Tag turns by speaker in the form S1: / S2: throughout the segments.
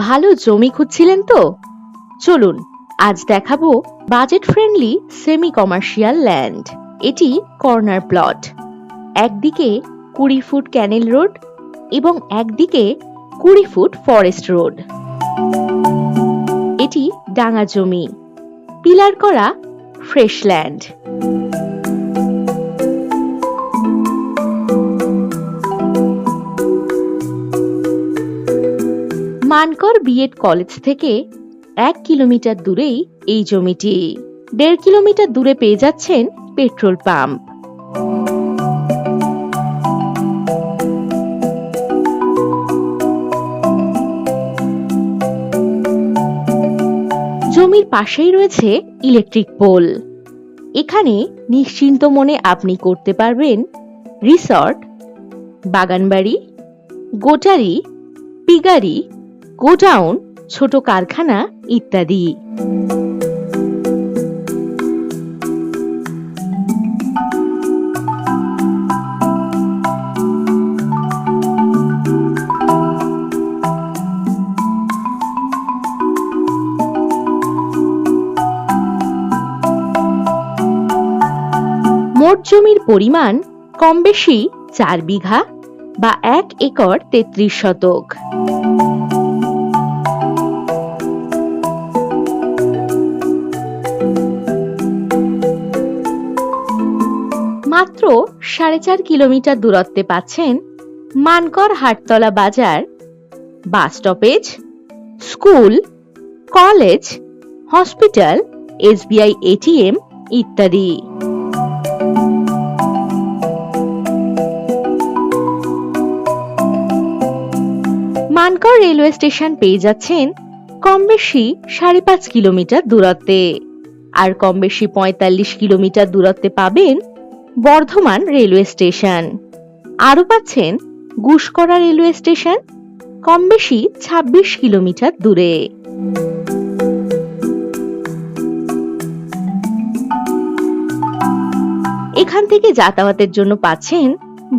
S1: ভালো জমি খুঁজছিলেন তো? চলুন আজ দেখাবো budget friendly semi commercial land. এটি কর্নার প্লট। একদিকে 20 ফুট ক্যানেল রোড এবং একদিকে 20 ফুট ফরেস্ট রোড। এটি ডাঙা জমি, পিলার করা fresh land. Mankar BEd college থেকে 1 কিলোমিটার দূরেই এই জমিটি। 1.5 কিলোমিটার দূরে পেয়ে যাচ্ছেন পেট্রোল পাম্প। জমির পাশেই রয়েছে ইলেকট্রিক পোল। এখানে নিশ্চিন্ত মনে আপনি করতে পারবেন রিসর্ট, বাগানবাড়ি, গোটারি, পিগারি, গোডাউন, ছোট কারখানা ইত্যাদি। মোট জমির পরিমাণ কম বেশি 4 বিঘা বা 1 একর 33 শতক। মাত্র 4.5 কিলোমিটার দূরত্বে পাচ্ছেন মানকর হাটতলা বাজার, bus stoppage, school, college, hospital, SBI ATM ইত্যাদি। মানকর রেলওয়ে স্টেশন পেয়ে যাচ্ছেন কম বেশি 5.5 কিলোমিটার দূরত্বে, আর কম বেশি 45 কিলোমিটার দূরত্বে পাবেন বর্ধমান রেলওয়ে স্টেশন। আরও পাচ্ছেন গুসকরা রেলওয়ে স্টেশন কম বেশি 26 কিলোমিটার দূরে। এখান থেকে যাতায়াতের জন্য পাচ্ছেন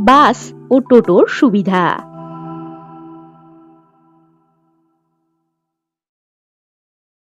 S1: বাস ও টোটোর সুবিধা।